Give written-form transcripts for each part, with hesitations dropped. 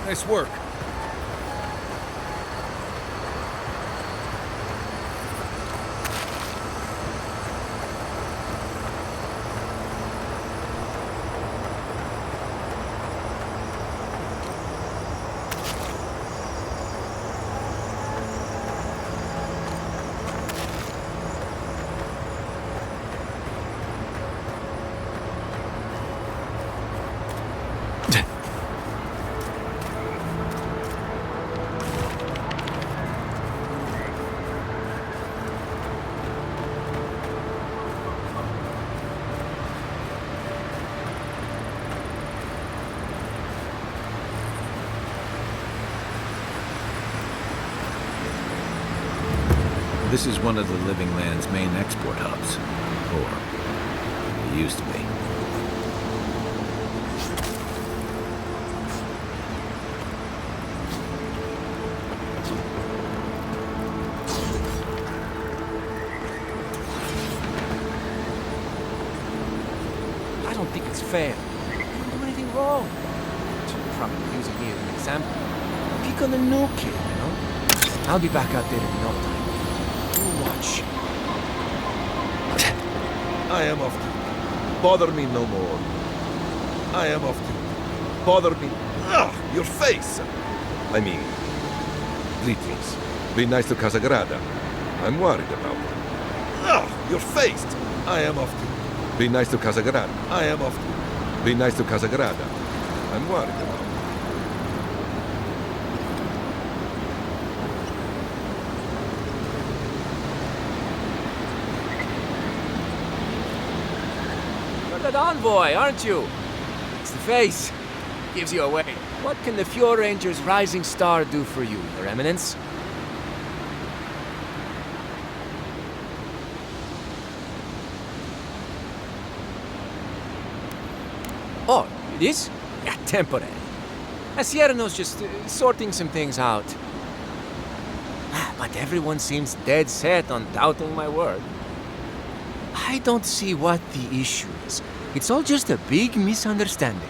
Nice work. This is one of the Living Land's main export hubs. Or, it used to be. I don't think it's fair. I didn't do anything wrong. Should probably use it here as an example. Pick on the new kid, you know? I'll be back out there in no time. Watch. I am off duty. Bother me no more. I am off duty. Bother me. Ah, your face! I mean, greetings. Be nice to Casagrada. I'm worried about her. Ah, your face! I am off duty. Be nice to Casagrada. I am off duty. Be nice to Casagrada. I'm worried about her. You're the envoy, aren't you? It's the face. Gives you away. What can the Fjord Ranger's rising star do for you, Your Eminence? Oh, it is? Yeah, temporary. Asierno's just sorting some things out. But everyone seems dead set on doubting my word. I don't see what the issue is. It's all just a big misunderstanding.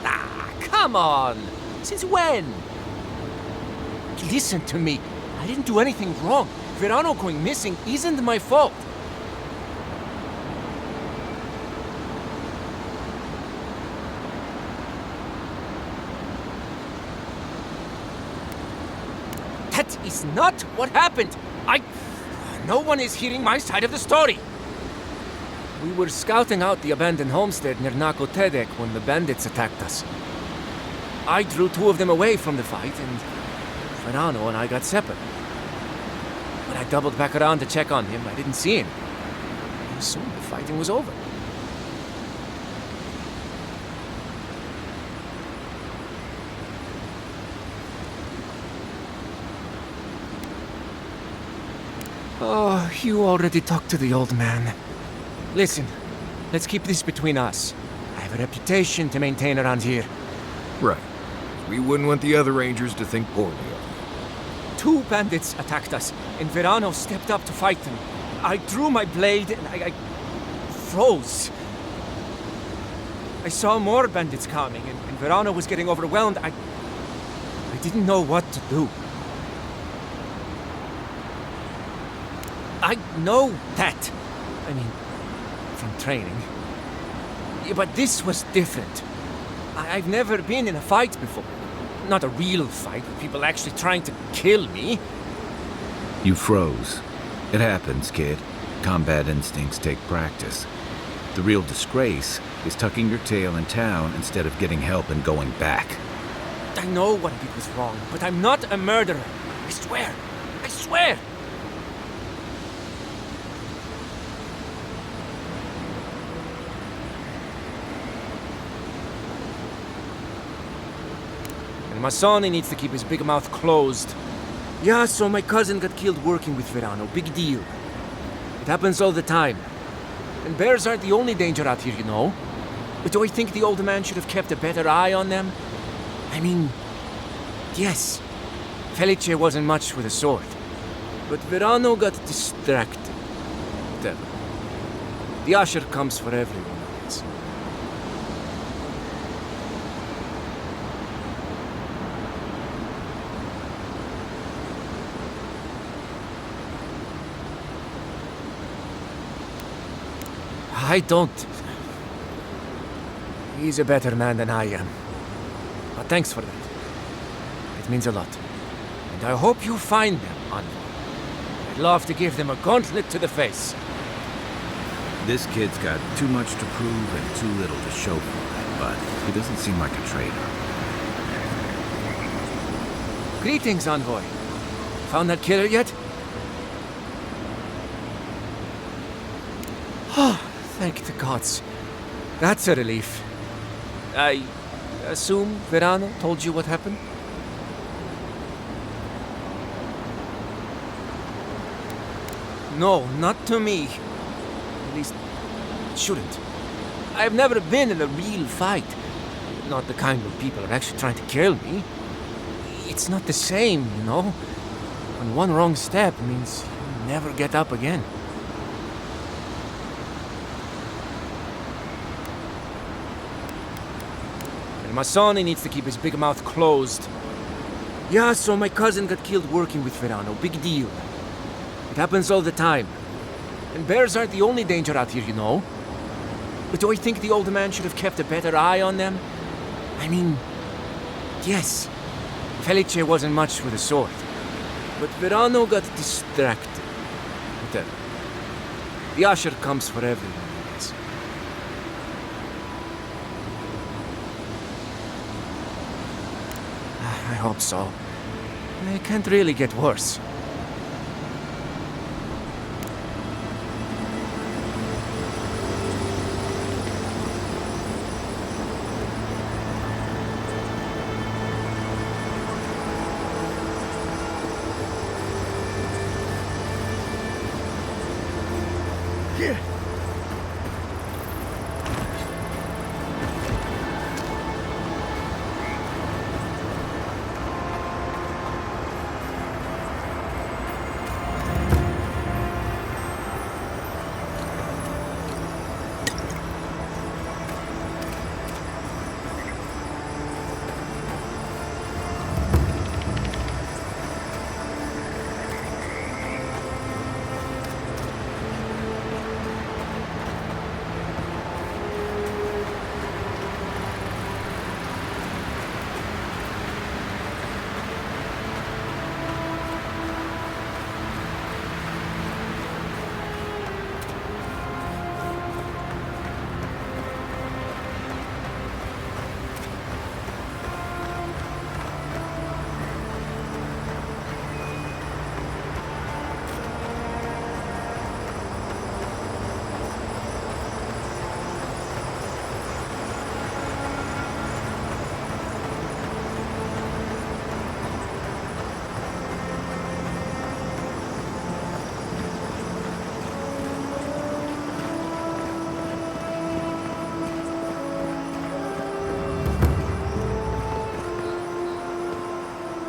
Ah, come on! Since when? Listen to me. I didn't do anything wrong. Verano going missing isn't my fault. That is not what happened. No one is hearing my side of the story. We were scouting out the abandoned homestead near Nakotedek when the bandits attacked us. I drew two of them away from the fight, and Verano and I got separate. When I doubled back around to check on him, I didn't see him. And soon the fighting was over. Oh, you already talked to the old man. Listen, let's keep this between us. I have a reputation to maintain around here. Right. We wouldn't want the other rangers to think poorly of you. Two bandits attacked us, and Verano stepped up to fight them. I drew my blade, and I froze. I saw more bandits coming, and Verano was getting overwhelmed. I didn't know what to do. I know that. I mean, from training. Yeah, but this was different. I've never been in a fight before. Not a real fight with people actually trying to kill me. You froze. It happens, kid. Combat instincts take practice. The real disgrace is tucking your tail in town instead of getting help and going back. I know what I did was wrong, but I'm not a murderer. I swear. I swear. And Masoni needs to keep his big mouth closed. Yeah, so my cousin got killed working with Verano. Big deal. It happens all the time. And bears aren't the only danger out here, you know. But do I think the old man should have kept a better eye on them? I mean, yes, Felice wasn't much with a sword. But Verano got distracted. Whatever. The usher comes for everyone, I guess. I don't. He's a better man than I am. But thanks for that. It means a lot. And I hope you find them, Envoy. I'd love to give them a gauntlet to the face. This kid's got too much to prove and too little to show for it, but he doesn't seem like a traitor. Greetings, Envoy. Found that killer yet? Oh, thank the gods. That's a relief. I assume Verano told you what happened? No, not to me. At least, it shouldn't. I've never been in a real fight. Not the kind where people are actually trying to kill me. It's not the same, you know? And one wrong step means you never get up again. And Masoni needs to keep his big mouth closed. Yeah, so my cousin got killed working with Verano. Big deal. It happens all the time. And bears aren't the only danger out here, you know. But do I think the old man should have kept a better eye on them? I mean, yes, Felice wasn't much with a sword. But Verano got distracted. Whatever. The usher comes for everyone, I guess. I hope so. It can't really get worse.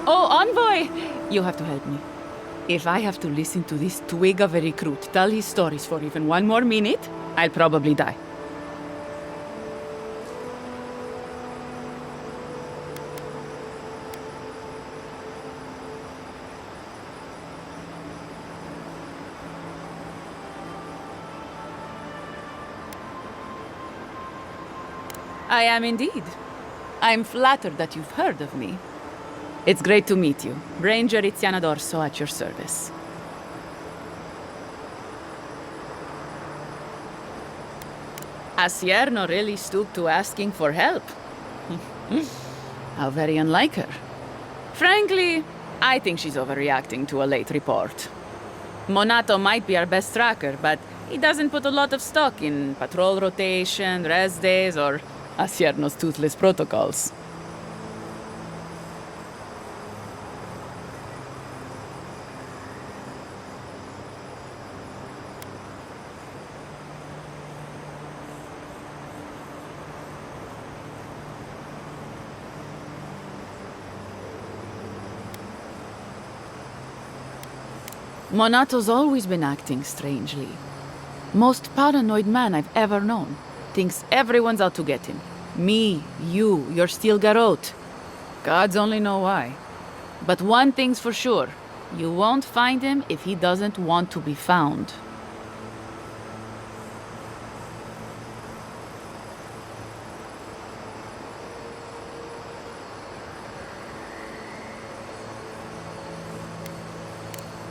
Oh, Envoy! You have to help me. If I have to listen to this twig of a recruit tell his stories for even one more minute, I'll probably die. I am indeed. I'm flattered that you've heard of me. It's great to meet you. Ranger Iziana D'Orso at your service. Asierno really stooped to asking for help. How very unlike her. Frankly, I think she's overreacting to a late report. Monato might be our best tracker, but he doesn't put a lot of stock in patrol rotation, rest days, or Asierno's toothless protocols. Monato's always been acting strangely. Most paranoid man I've ever known. Thinks everyone's out to get him. Me, you, your steel garrote. Gods only know why. But one thing's for sure. You won't find him if he doesn't want to be found.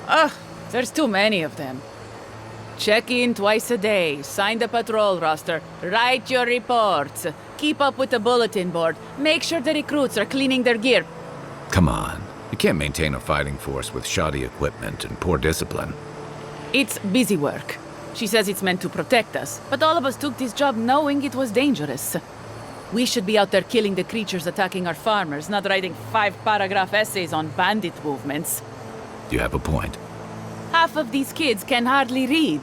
Ugh, there's too many of them. Check in twice a day, sign the patrol roster, write your reports, keep up with the bulletin board, make sure the recruits are cleaning their gear. Come on. You can't maintain a fighting force with shoddy equipment and poor discipline. It's busy work. She says it's meant to protect us, but all of us took this job knowing it was dangerous. We should be out there killing the creatures attacking our farmers, not writing 5-paragraph essays on bandit movements. You have a point. Half of these kids can hardly read.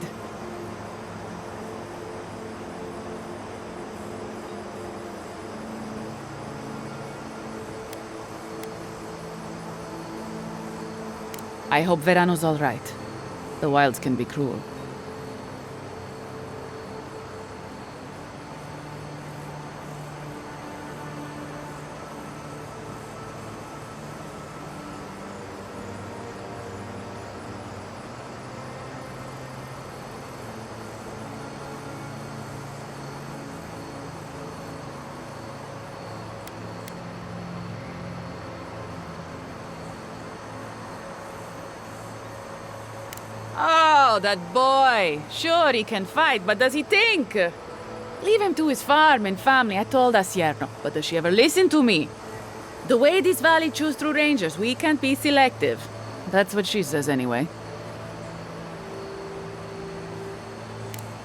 I hope Verano's all right. The wilds can be cruel. Oh, that boy. Sure, he can fight, but does he think? Leave him to his farm and family, I told Asierno. But does she ever listen to me? The way this valley chews through rangers, we can't be selective. That's what she says anyway.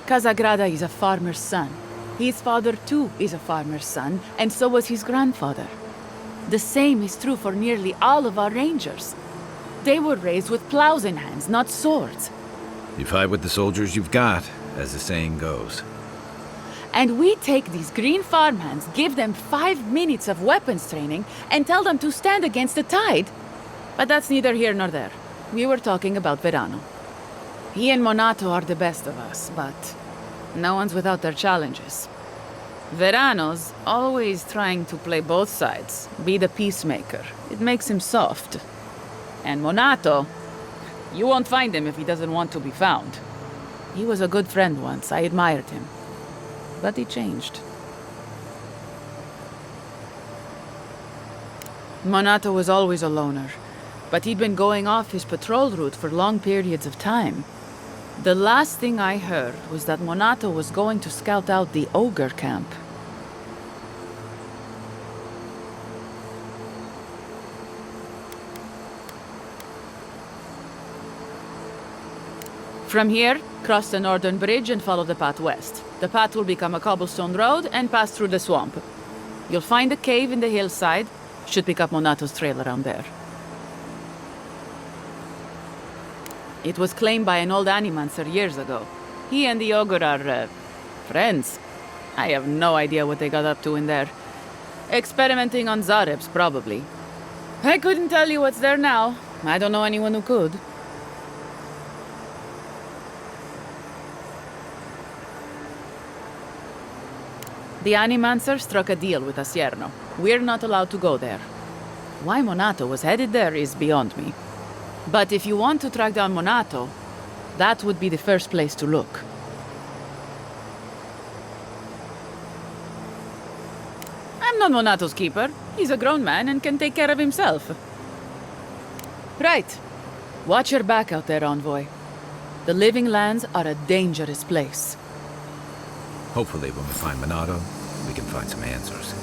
Casagrada is a farmer's son. His father, too, is a farmer's son, and so was his grandfather. The same is true for nearly all of our rangers. They were raised with plows in hands, not swords. You fight with the soldiers you've got, as the saying goes. And we take these green farmhands, give them 5 minutes of weapons training, and tell them to stand against the tide. But that's neither here nor there. We were talking about Verano. He and Monato are the best of us, but no one's without their challenges. Verano's always trying to play both sides, be the peacemaker. It makes him soft. And Monato, you won't find him if he doesn't want to be found. He was a good friend once. I admired him. But he changed. Monato was always a loner, but he'd been going off his patrol route for long periods of time. The last thing I heard was that Monato was going to scout out the ogre camp. From here, cross the northern bridge and follow the path west. The path will become a cobblestone road and pass through the swamp. You'll find a cave in the hillside. Should pick up Monato's trail around there. It was claimed by an old animancer years ago. He and the ogre are, friends. I have no idea what they got up to in there. Experimenting on Zarebs, probably. I couldn't tell you what's there now. I don't know anyone who could. The Animancer struck a deal with Asierno. We're not allowed to go there. Why Monato was headed there is beyond me. But if you want to track down Monato, that would be the first place to look. I'm not Monato's keeper. He's a grown man and can take care of himself. Right. Watch your back out there, Envoy. The Living Lands are a dangerous place. Hopefully when we find Monato, we can find some answers.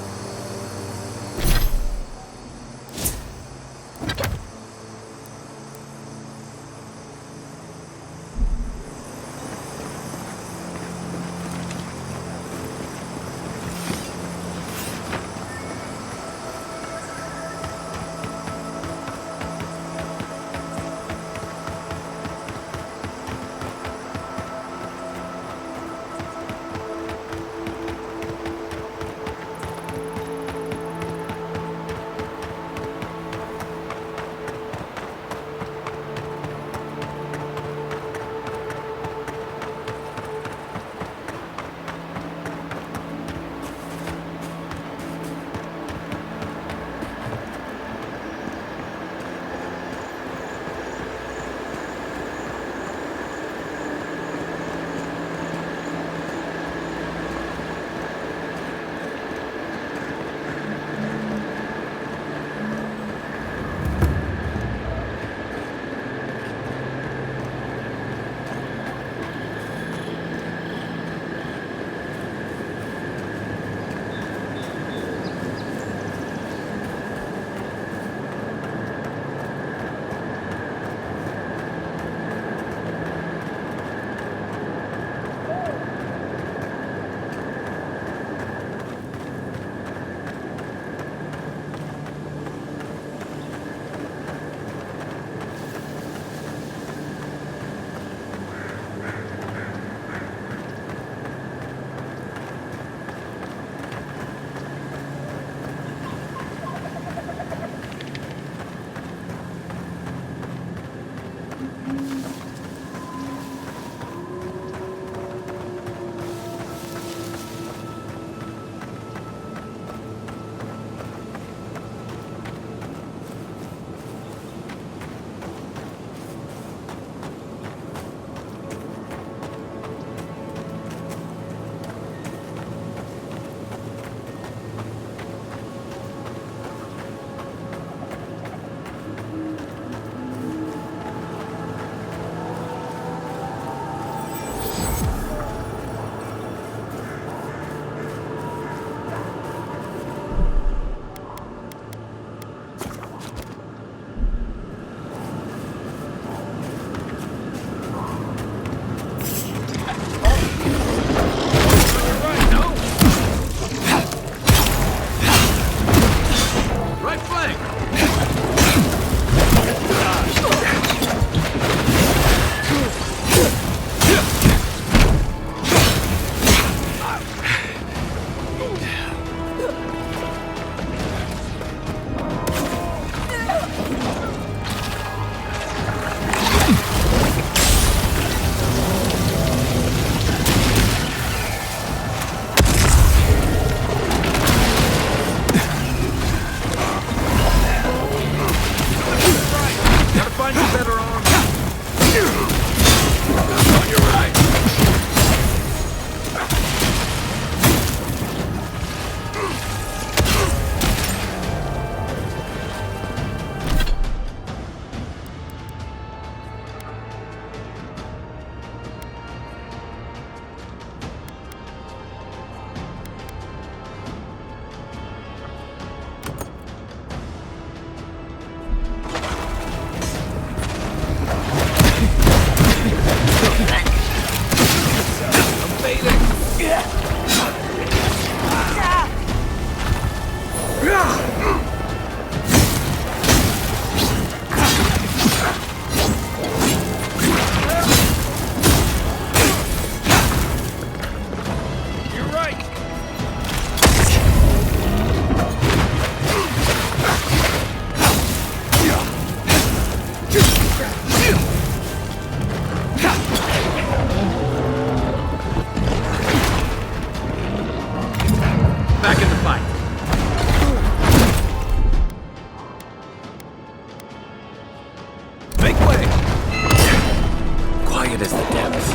it as the depths.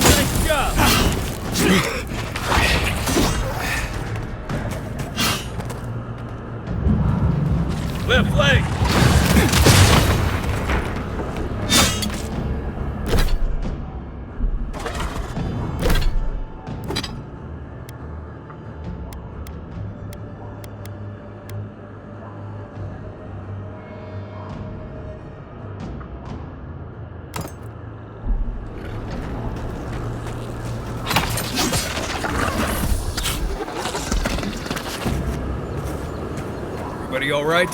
Nice job! Left leg! Everybody all right?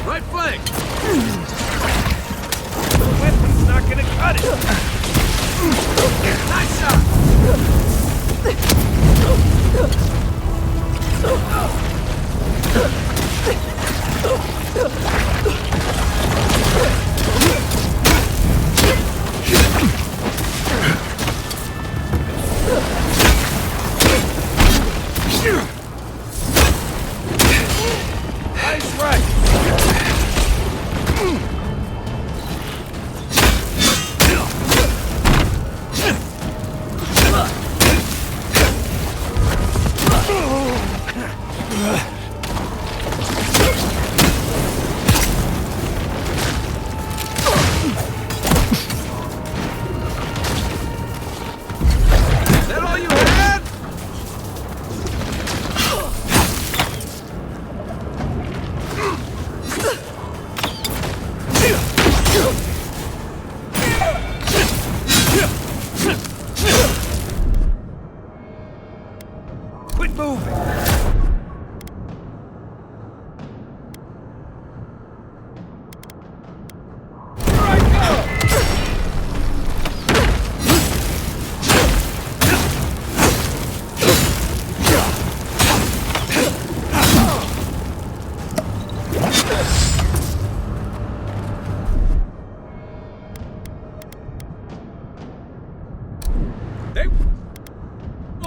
Right flank! The weapon's not gonna cut it! Nice shot! Nice right! Is that all you had? Quit moving! Here I go!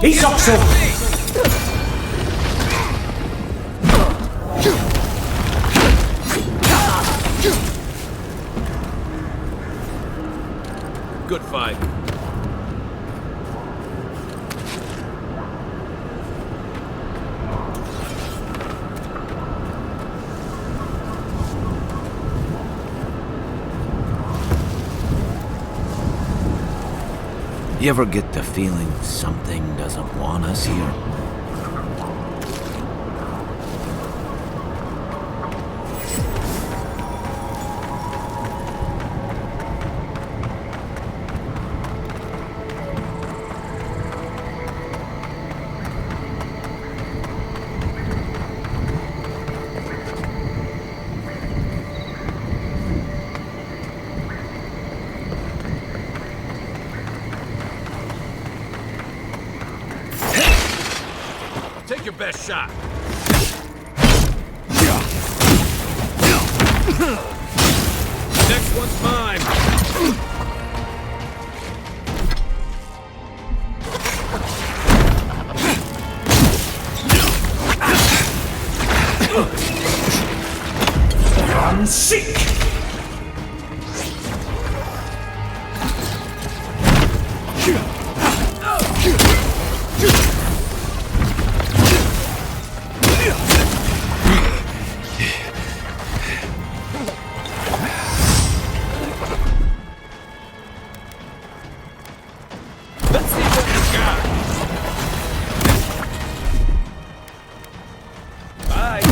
He's up so. Good fight. You ever get the feeling something doesn't want us here? Take your best shot. Next one's mine. I'm sick. Let's see what you got. Bye.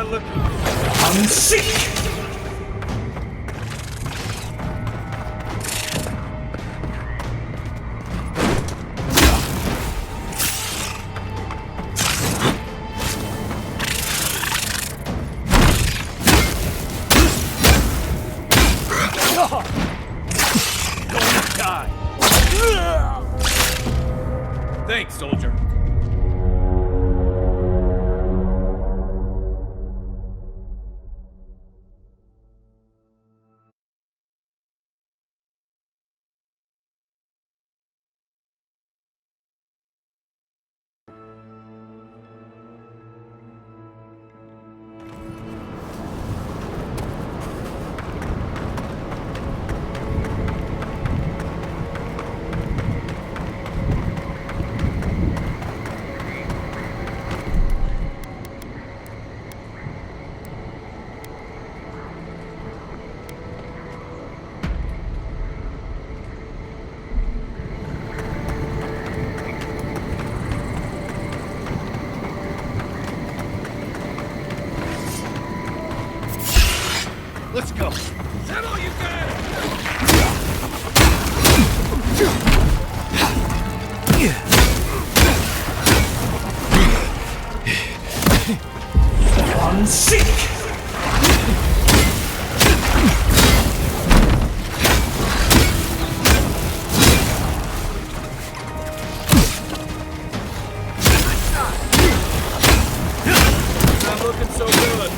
I'm sick! Thanks, soldier. Let's go. Is that all you got? I'm sick! Not looking so good.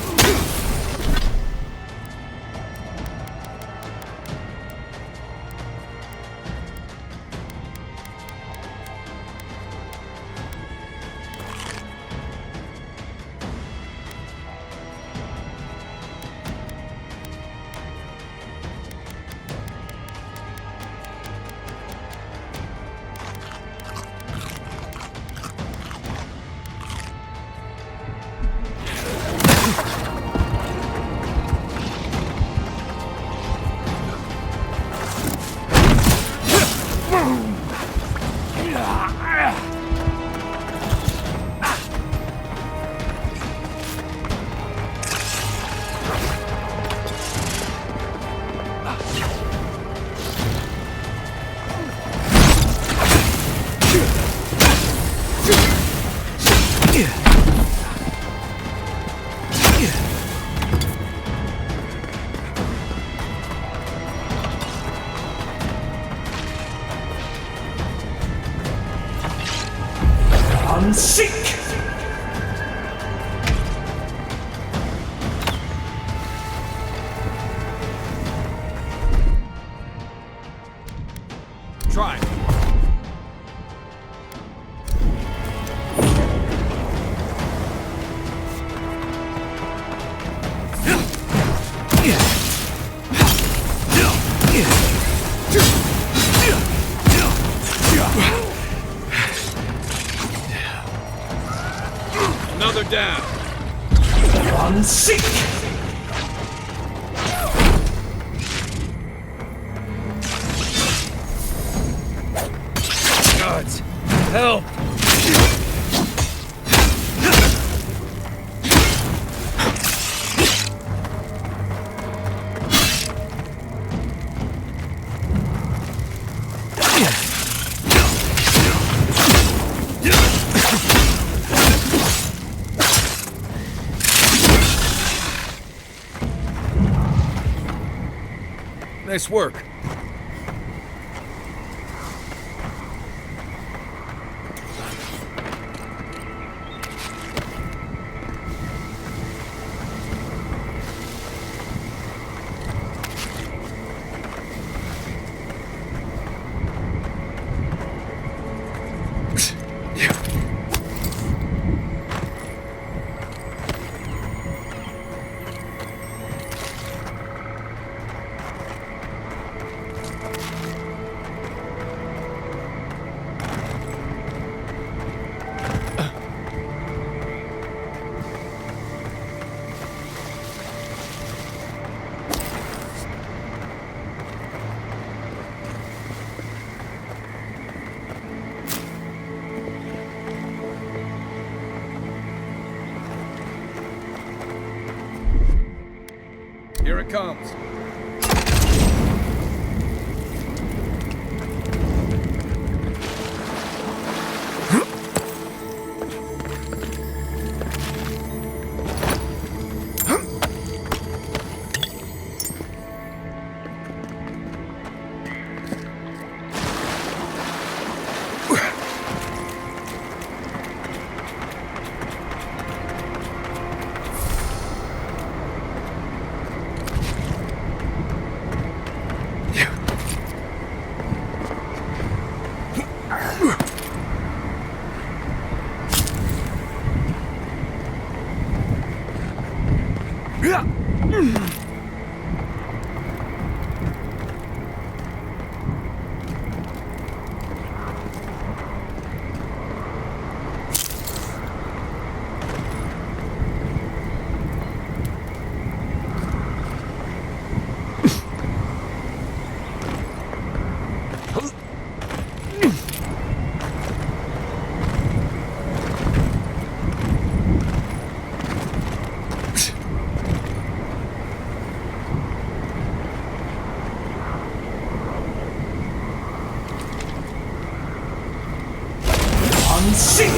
I'm sick! Try. Another down. I'm sick! Gods, help! Nice work. it comes. Sink!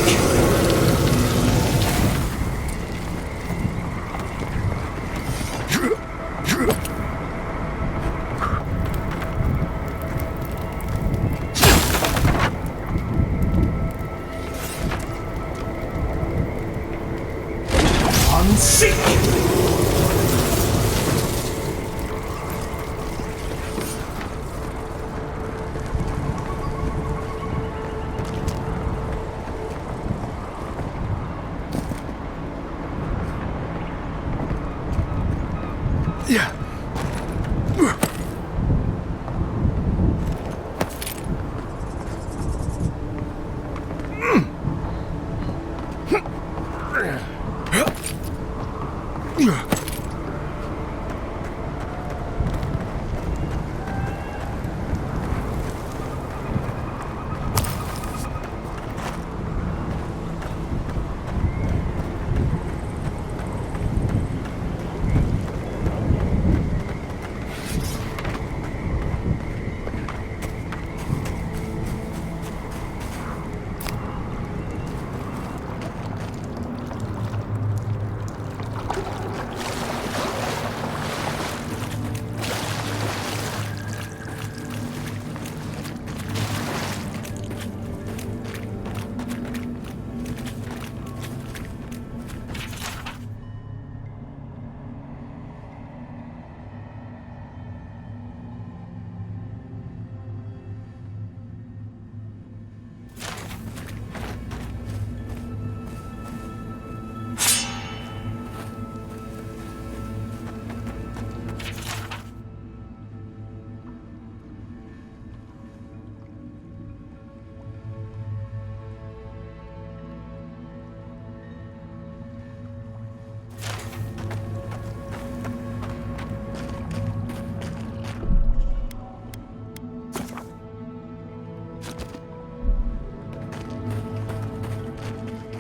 Unsink!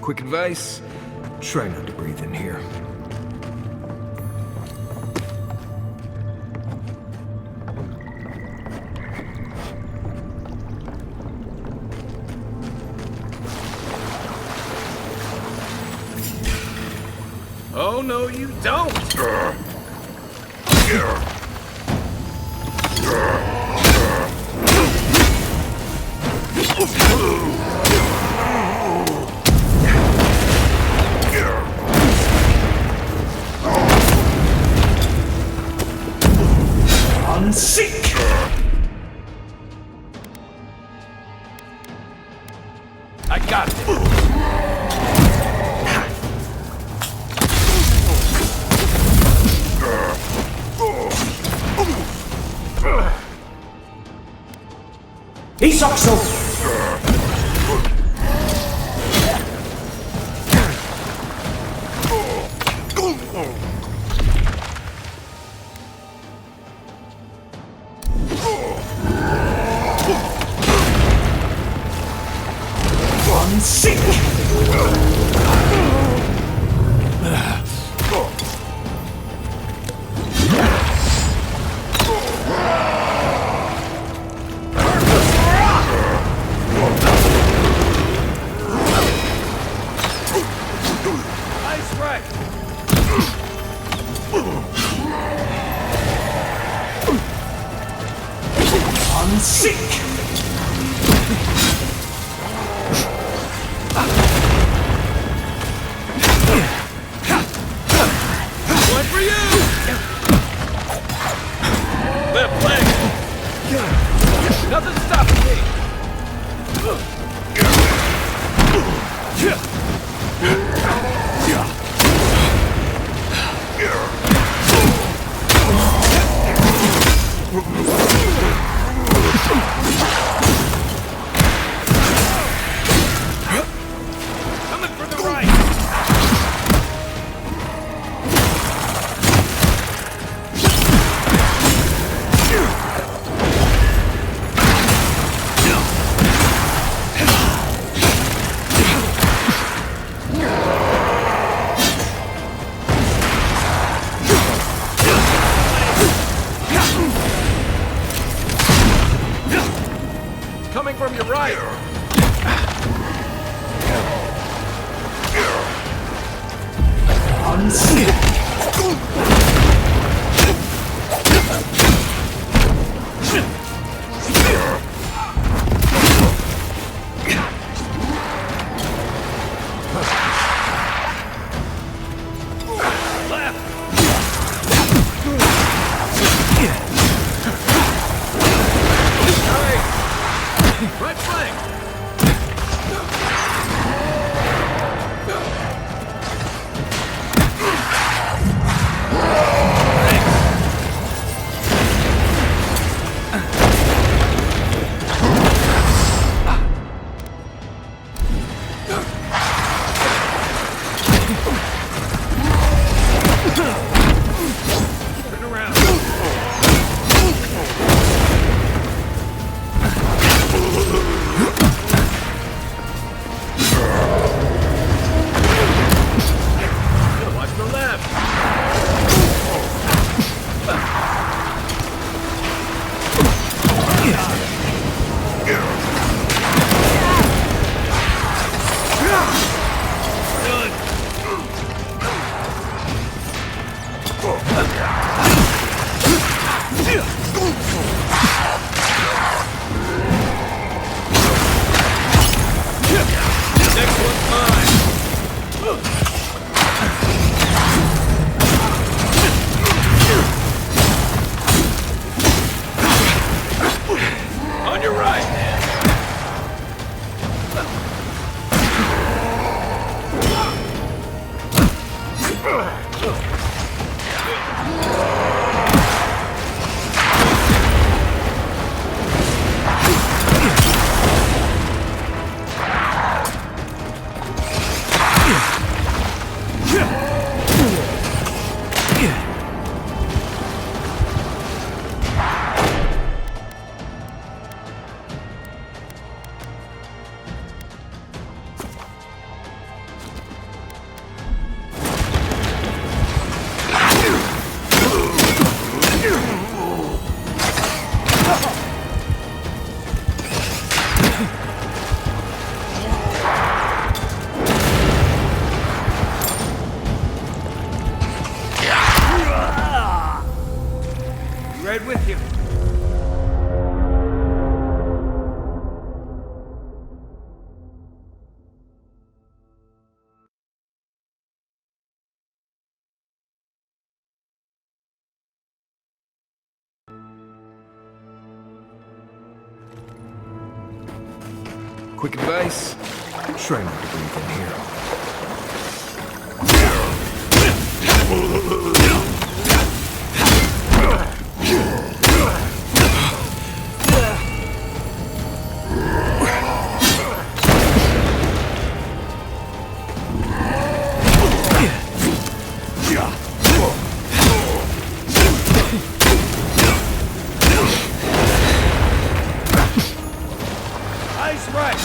Quick advice, try not to breathe in here. Oh, no, you don't! Unsink! I got this! Isakso! Unsink! Eyes right! Unseek! One for you! Left leg! Nothing stopping me! Coming from the right! Coming from your right! Unseek! Right flank! Turn around! Watch the left! Next one's mine! On your right! Right with you. Quick advice, try not to breathe in here. Eyes right!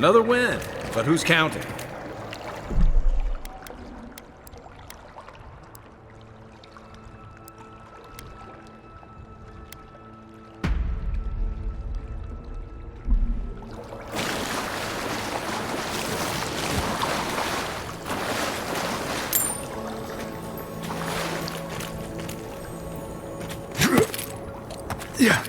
Another win, but who's counting? Yeah.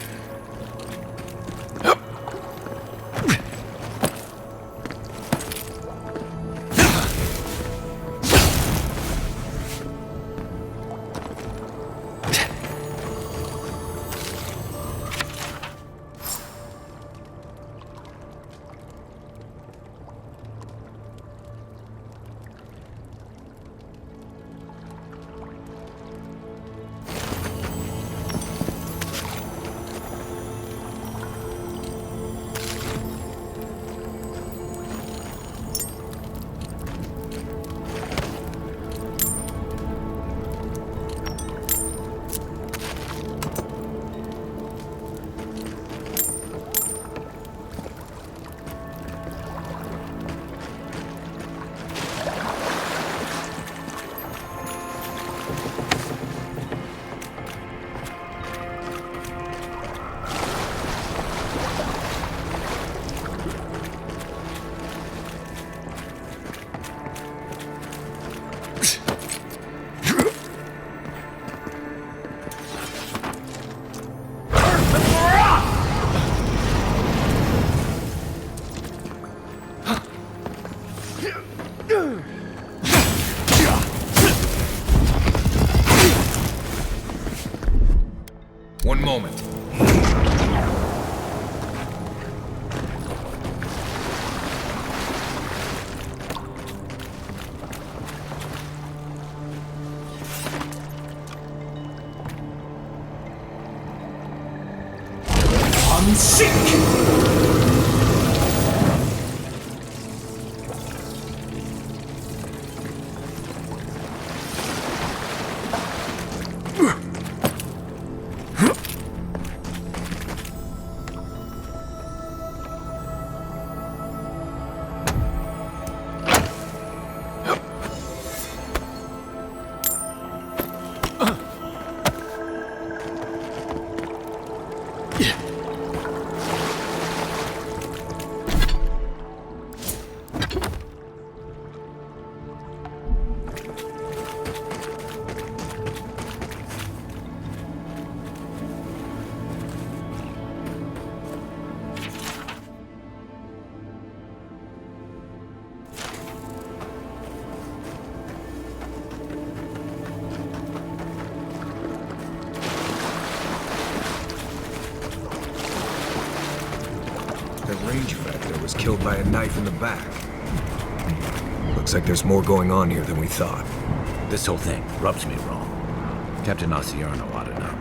One moment. That ranger back there was killed by a knife in the back. Looks like there's more going on here than we thought. This whole thing rubs me wrong. Captain Osierno ought to know.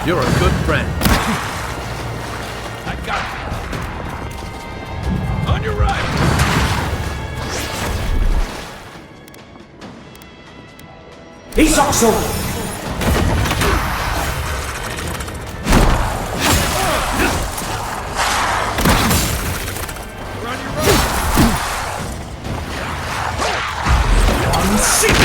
You're a good friend. I got you. On your right. He's also You're on your right. on sick.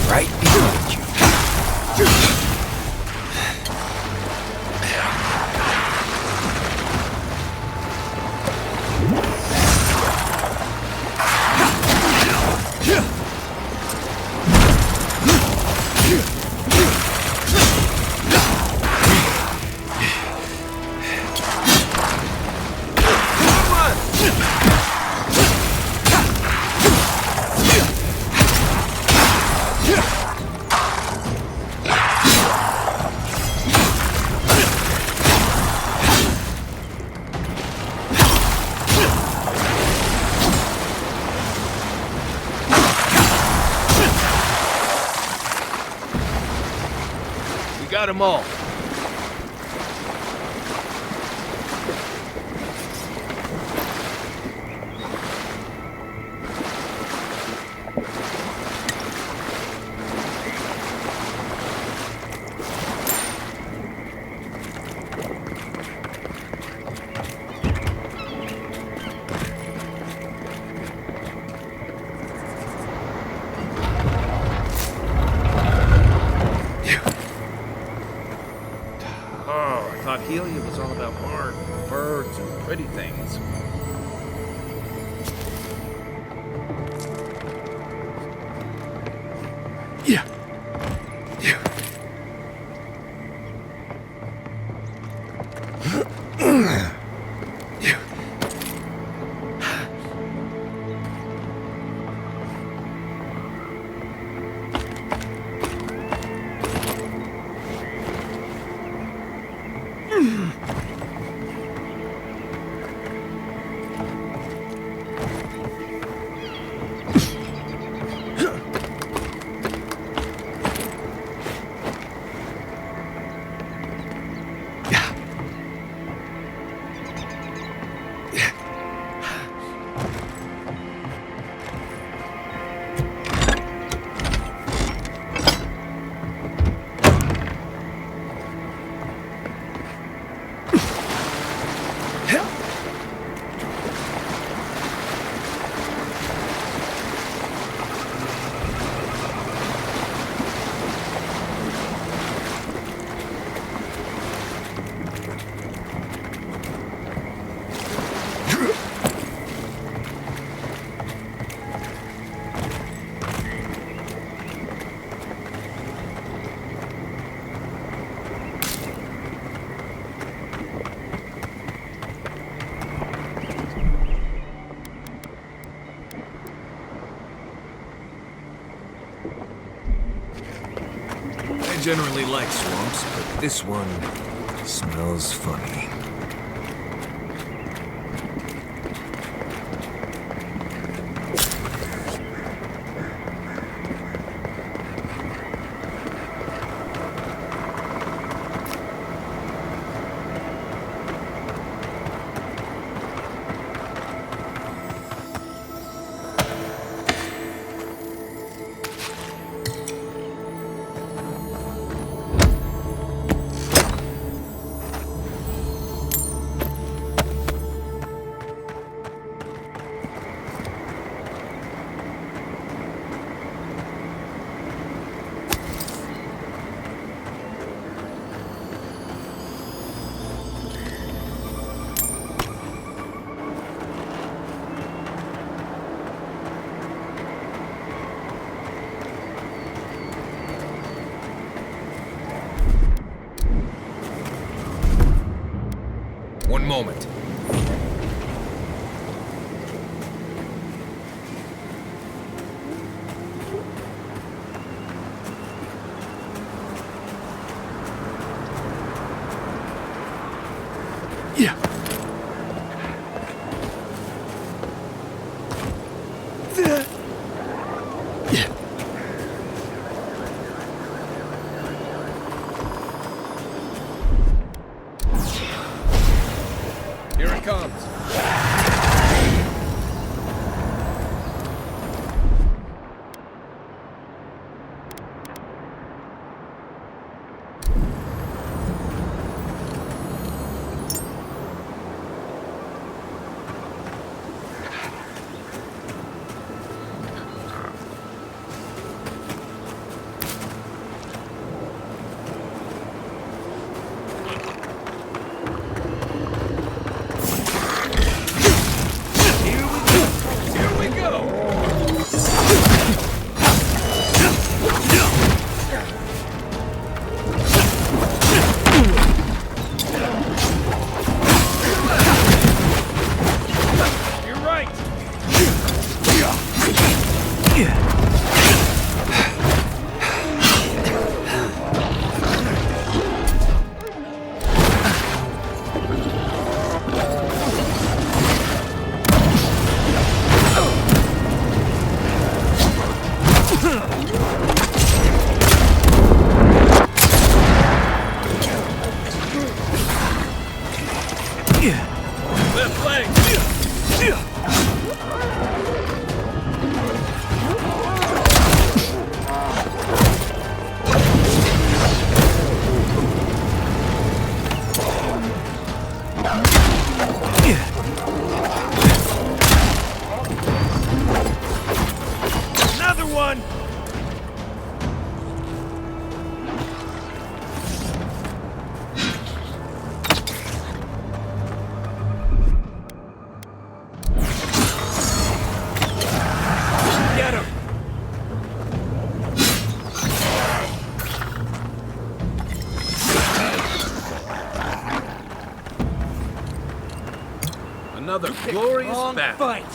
Right behind you. We got them all. Oh, I thought Helia was all about art, birds, and pretty things. Yeah. Yeah. Yeah. generally like swamps, but this one smells funny. One moment. Yeah. Here it comes. Here we go. You're right. Left leg. Another one. Get him. Another glorious Long battle. fight.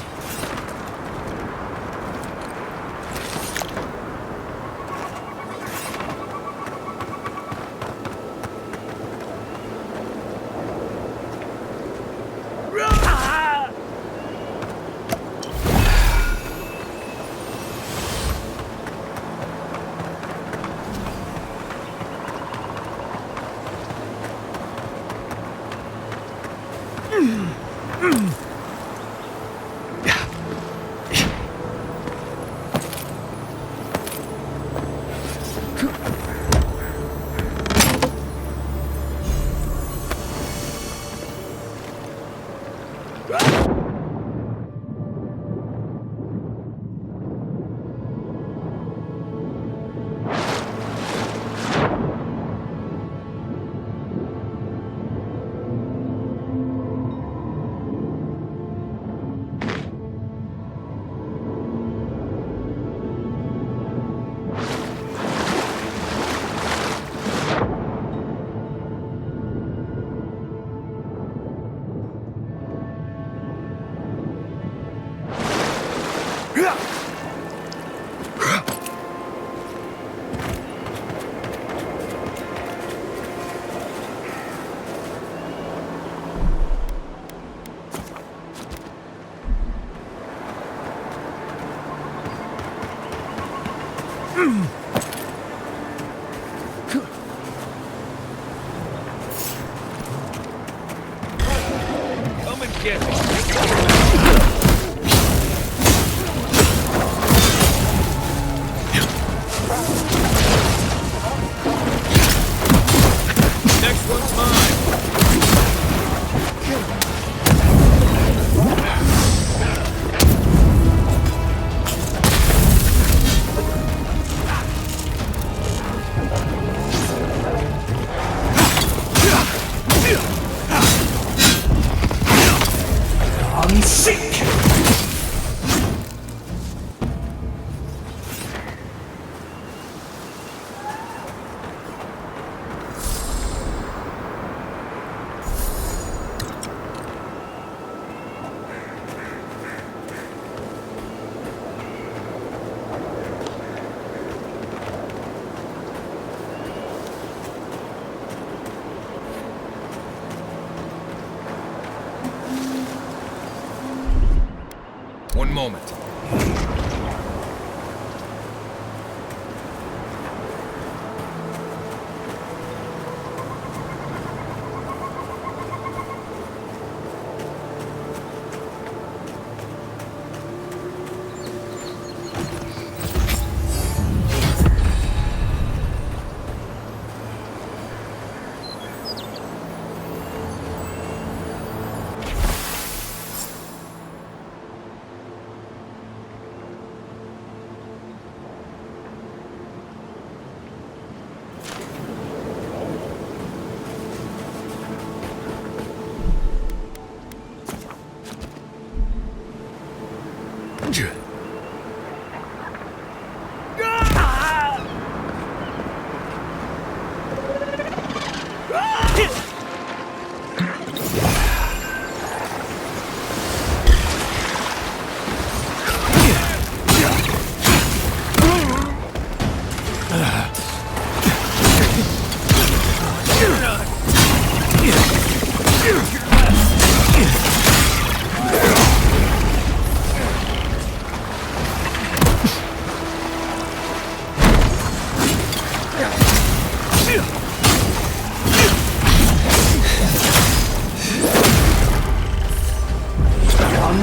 moment.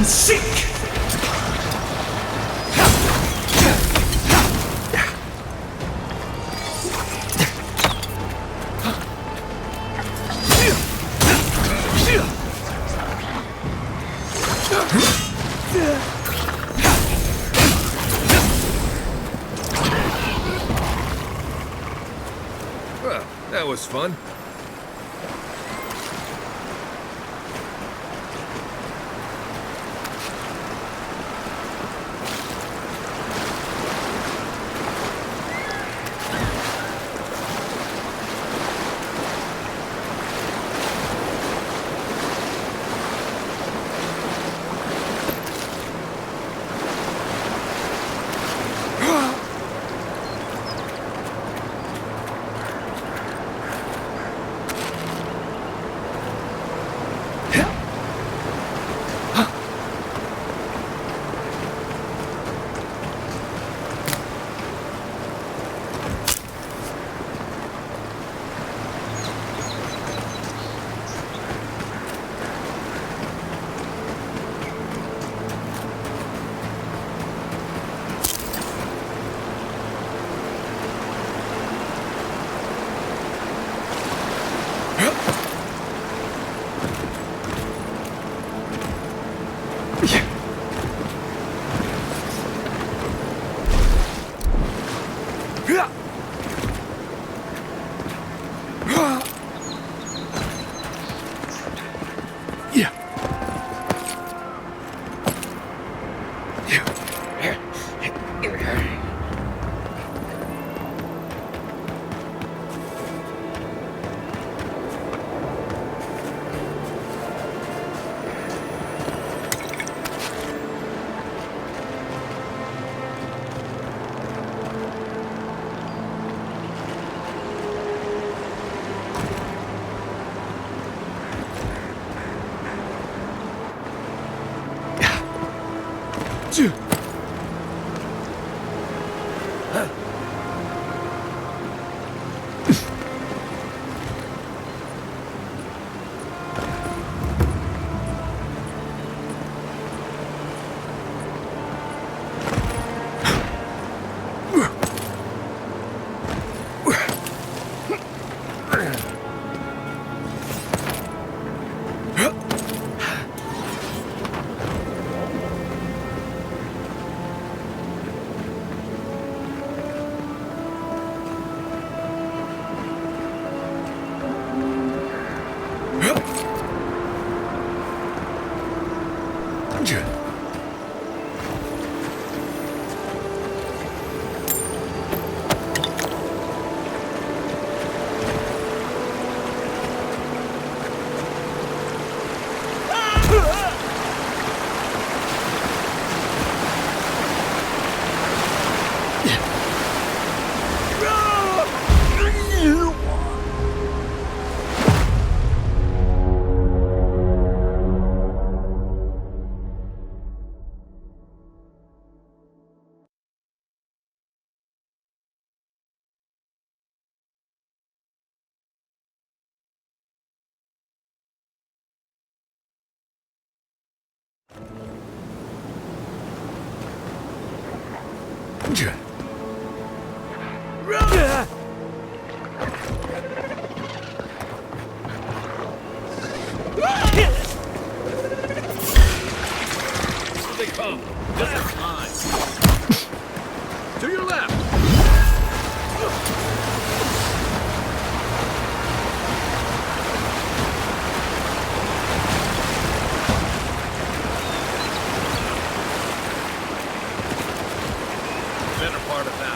Sick! Well, that was fun. They come. This is mine. To your left. Better part of that.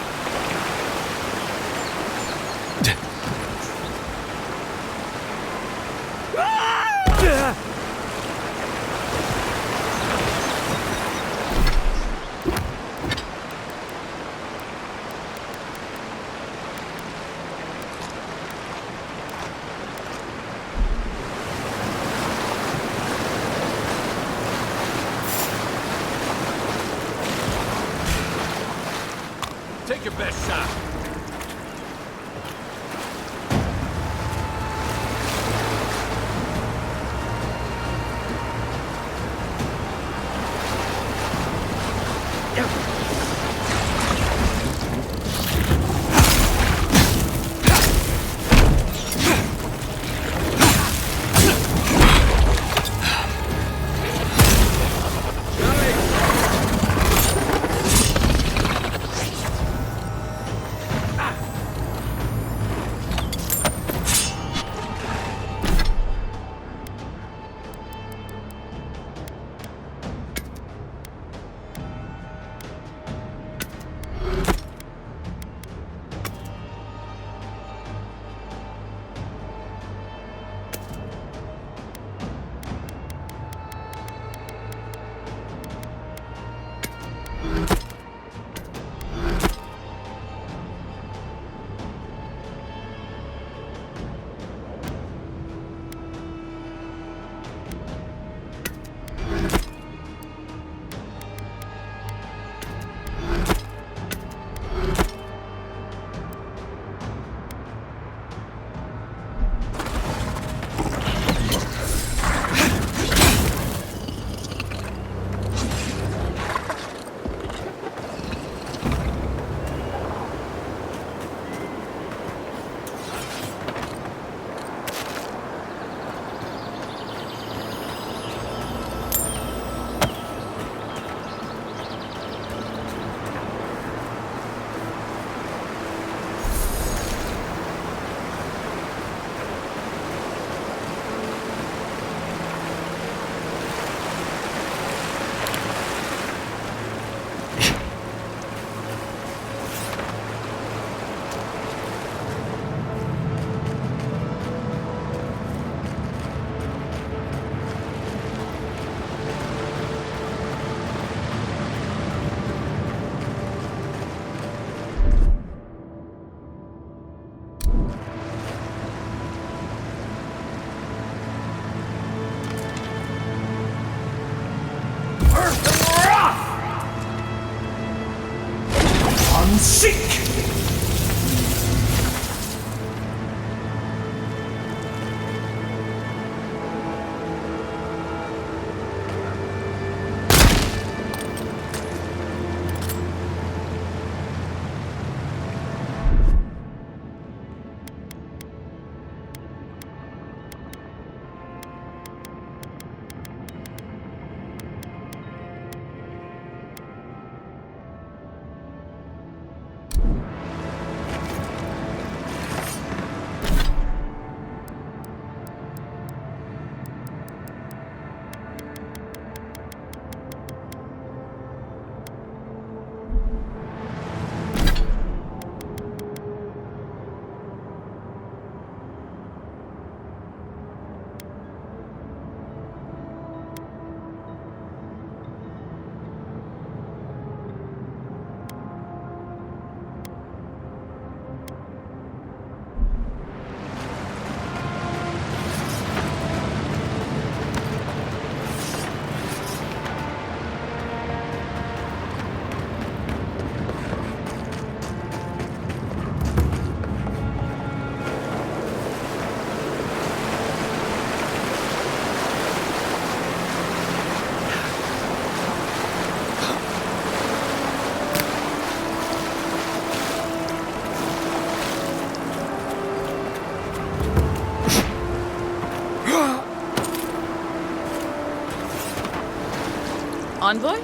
Envoy?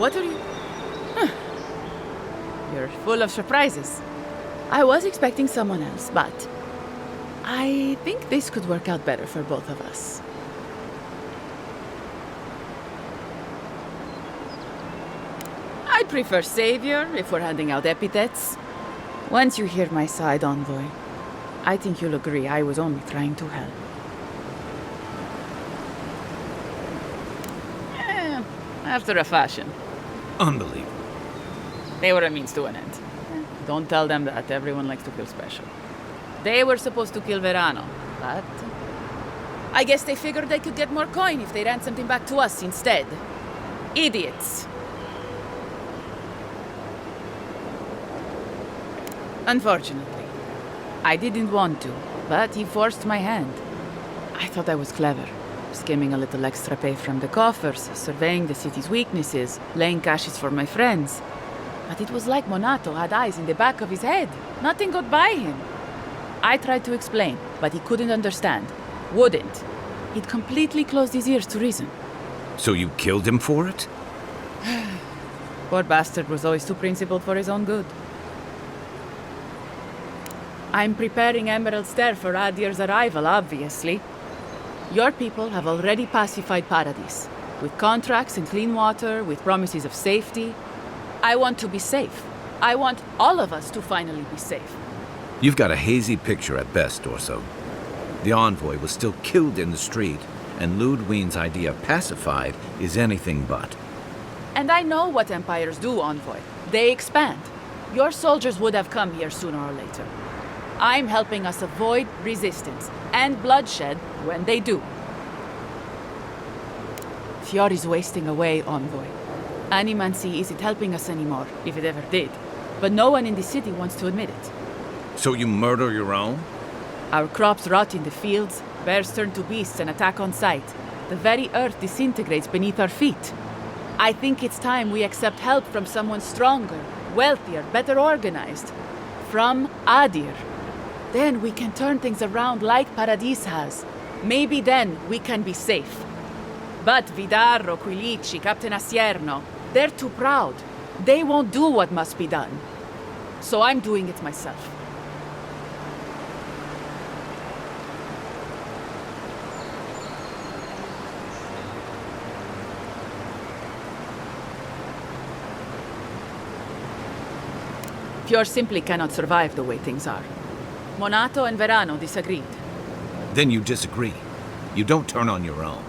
What are you... Huh. You're full of surprises. I was expecting someone else, but I think this could work out better for both of us. I'd prefer savior if we're handing out epithets. Once you hear my side, Envoy, I think you'll agree I was only trying to help. After a fashion. Unbelievable. They were a means to an end. Don't tell them that. Everyone likes to feel special. They were supposed to kill Verano, but I guess they figured they could get more coin if they ransomed him back to us instead. Idiots. Unfortunately, I didn't want to, but he forced my hand. I thought I was clever, skimming a little extra pay from the coffers, surveying the city's weaknesses, laying caches for my friends. But it was like Monato had eyes in the back of his head. Nothing got by him. I tried to explain, but he couldn't understand. Wouldn't. He'd completely closed his ears to reason. So you killed him for it? Poor bastard was always too principled for his own good. I'm preparing Emerald Stair for Adir's arrival, obviously. Your people have already pacified Paradis, with contracts and clean water, with promises of safety. I want to be safe. I want all of us to finally be safe. You've got a hazy picture at best, Dorso. The envoy was still killed in the street, and Ludwine's idea of pacified is anything but. And I know what empires do, Envoy. They expand. Your soldiers would have come here sooner or later. I'm helping us avoid resistance and bloodshed when they do. Fiori's wasting away, Envoy. Animancy isn't helping us anymore, if it ever did. But no one in the city wants to admit it. So you murder your own? Our crops rot in the fields, bears turn to beasts and attack on sight. The very earth disintegrates beneath our feet. I think it's time we accept help from someone stronger, wealthier, better organized. From Adir. Then we can turn things around like Paradis has. Maybe then we can be safe. But Vidarro, Quilici, Captain Asierno, they're too proud. They won't do what must be done. So I'm doing it myself. Fior simply cannot survive the way things are. Monato and Verano disagreed. Then you disagree. You don't turn on your own.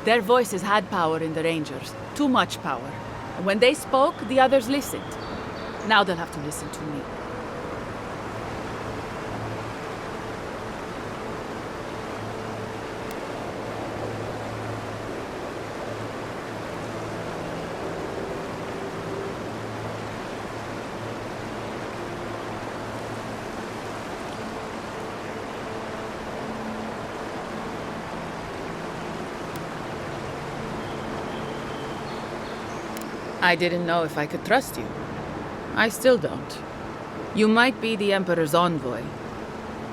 Their voices had power in the Rangers. Too much power. And when they spoke, the others listened. Now they'll have to listen to me. I didn't know if I could trust you. I still don't. You might be the Emperor's envoy,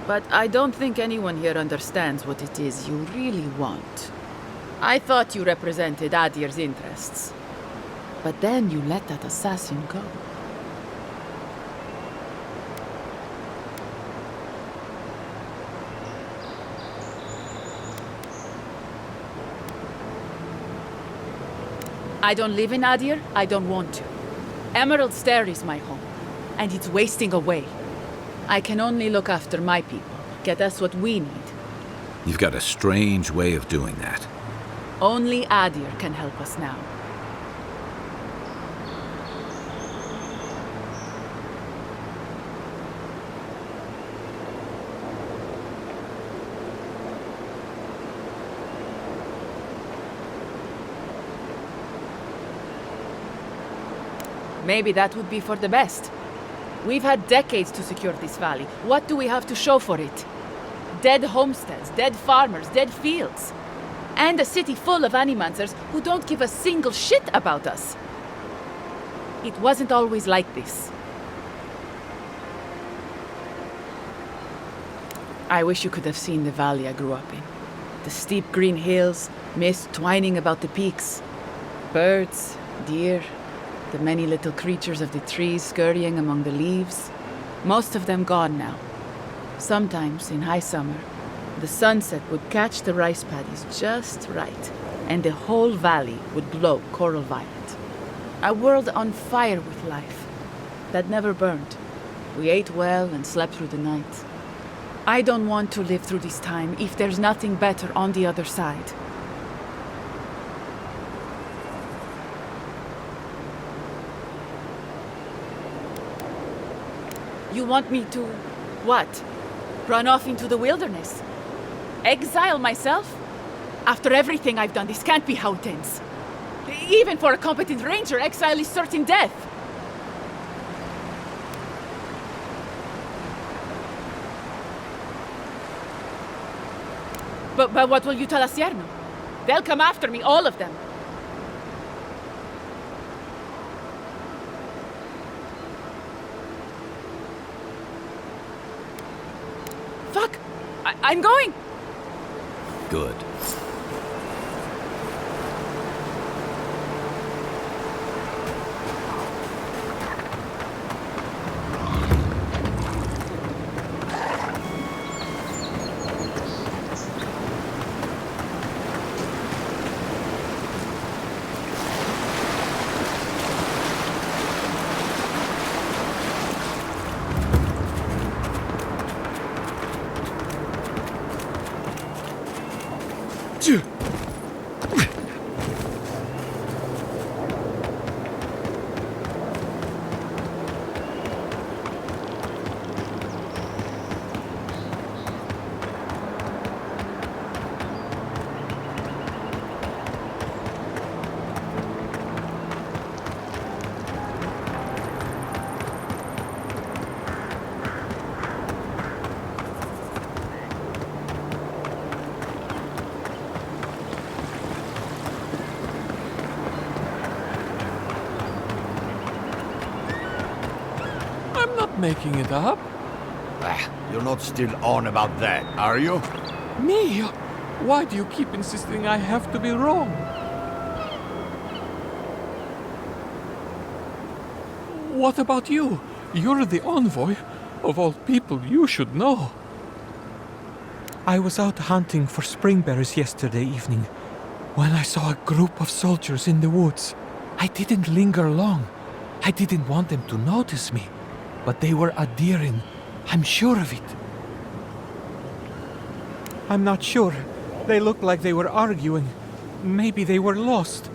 but I don't think anyone here understands what it is you really want. I thought you represented Adir's interests, but then you let that assassin go. I don't live in Adir, I don't want to. Emerald Stair is my home, and it's wasting away. I can only look after my people, get us what we need. You've got a strange way of doing that. Only Adir can help us now. Maybe that would be for the best. We've had decades to secure this valley. What do we have to show for it? Dead homesteads, dead farmers, dead fields. And a city full of animancers who don't give a single shit about us. It wasn't always like this. I wish you could have seen the valley I grew up in. The steep green hills, mist twining about the peaks. Birds, deer, the many little creatures of the trees scurrying among the leaves. Most of them gone now. Sometimes, in high summer, the sunset would catch the rice paddies just right, and the whole valley would glow coral violet. A world on fire with life that never burned. We ate well and slept through the night. I don't want to live through this time if there's nothing better on the other side. You want me to, what? Run off into the wilderness? Exile myself? After everything I've done, this can't be how it ends. Even for a competent ranger, exile is certain death. But what will you tell Asierno? They'll come after me, all of them. Fuck! I'm going! Good. Making it up? You're not still on about that, are you? Me? Why do you keep insisting I have to be wrong? What about you? You're the envoy. Of all people, you should know. I was out hunting for springberries yesterday evening when I saw a group of soldiers in the woods. I didn't linger long. I didn't want them to notice me. But they were adhering. I'm sure of it. I'm not sure. They looked like they were arguing. Maybe they were lost.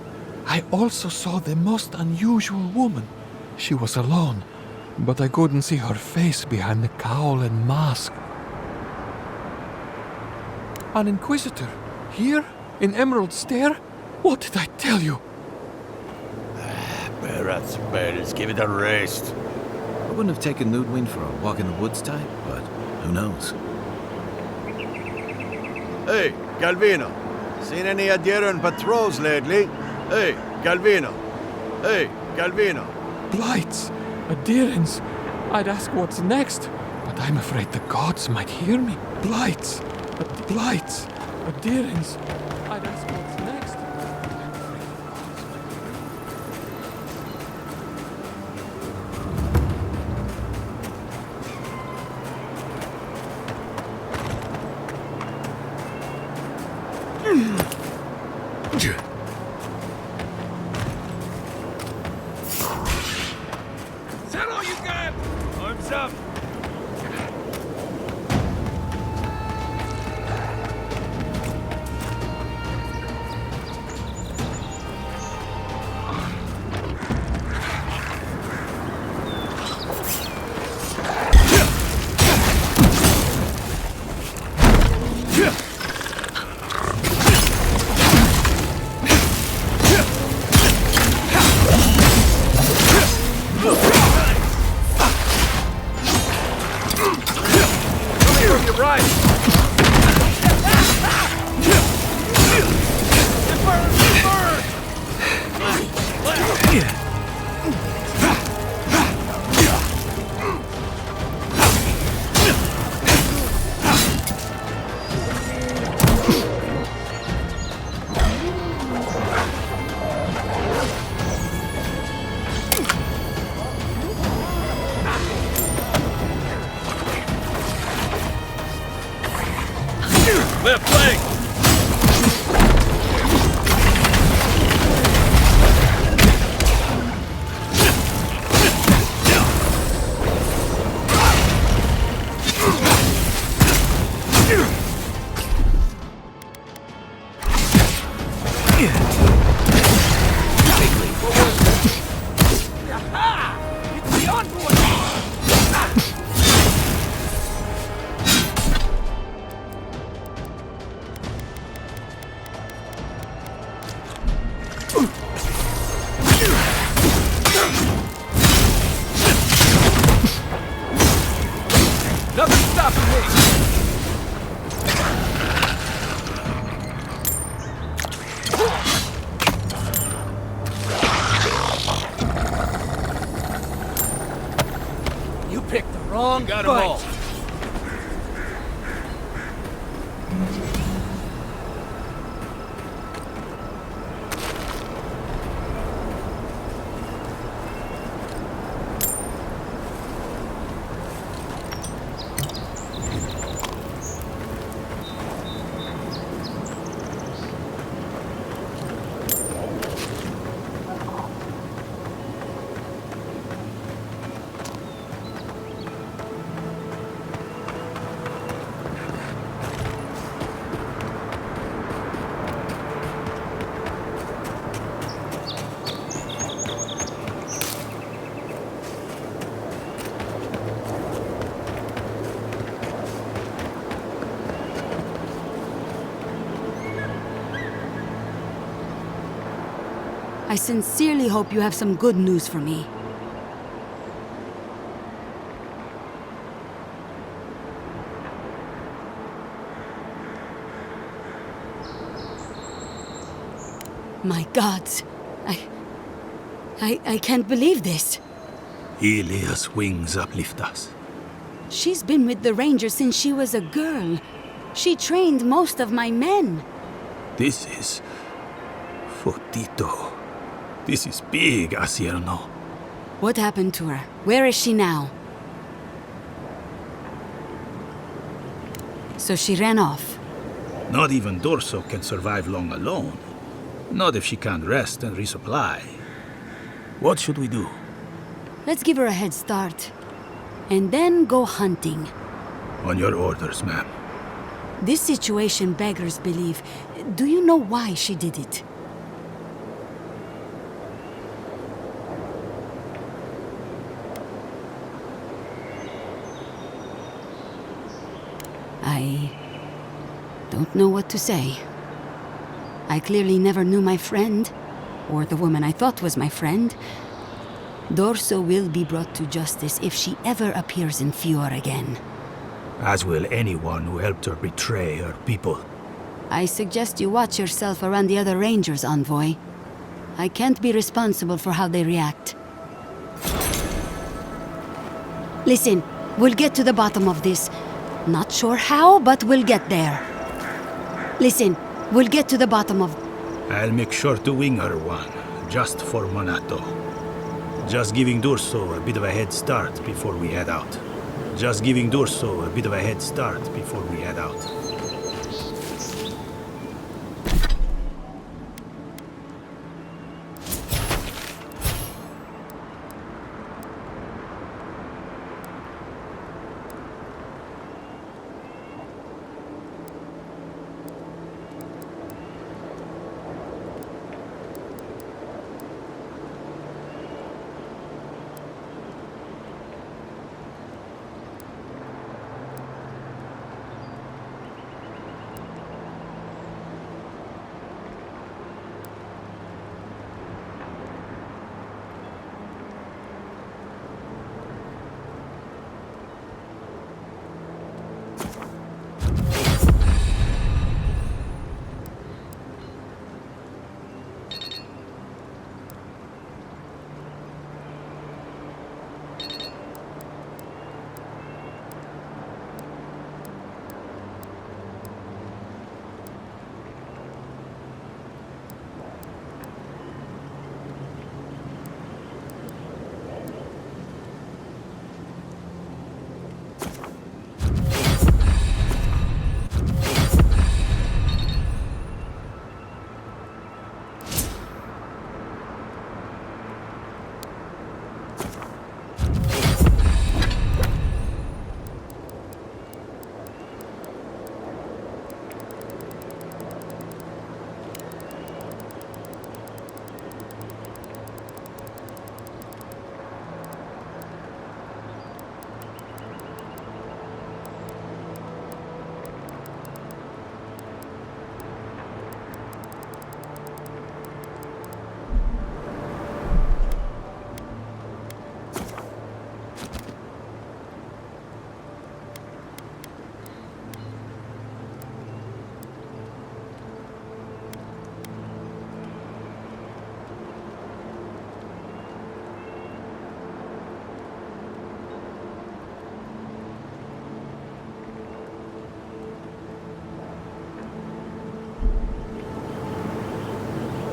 I also saw the most unusual woman. She was alone, but I couldn't see her face behind the cowl and mask. An inquisitor? Here? In Emerald Stair? What did I tell you? Barrett's bears, give it a rest. I wouldn't have taken Ludwig for a walk in the woods type, but who knows? Hey, Galvino. Seen any adherent patrols lately? Hey, Galvino. Hey, Galvino. Blights, adherents. I'd ask what's next, but I'm afraid the gods might hear me. Blights, adherents. I'd ask what's next. Is that all you got? Arms up. We're playing! Nothing's stopping me! You picked the wrong Got 'em all. I sincerely hope you have some good news for me. My gods. I can't believe this. Ilia's wings uplift us. She's been with the Rangers since she was a girl. She trained most of my men. This is... Fotito. This is big, Asierno. What happened to her? Where is she now? So she ran off. Not even Dorso can survive long alone. Not if she can't rest and resupply. What should we do? Let's give her a head start. And then go hunting. On your orders, ma'am. This situation beggars belief. Do you know why she did it? I don't know what to say. I clearly never knew my friend, or the woman I thought was my friend. Dorso will be brought to justice if she ever appears in Fior again. As will anyone who helped her betray her people. I suggest you watch yourself around the other Rangers, Envoy. I can't be responsible for how they react. Listen, we'll get to the bottom of this. Not sure how, but we'll get there. Listen, we'll get to the bottom of... I'll make sure to wing her one, just for Monato. Just giving Dorso a bit of a head start before we head out. Just giving Dorso a bit of a head start before we head out.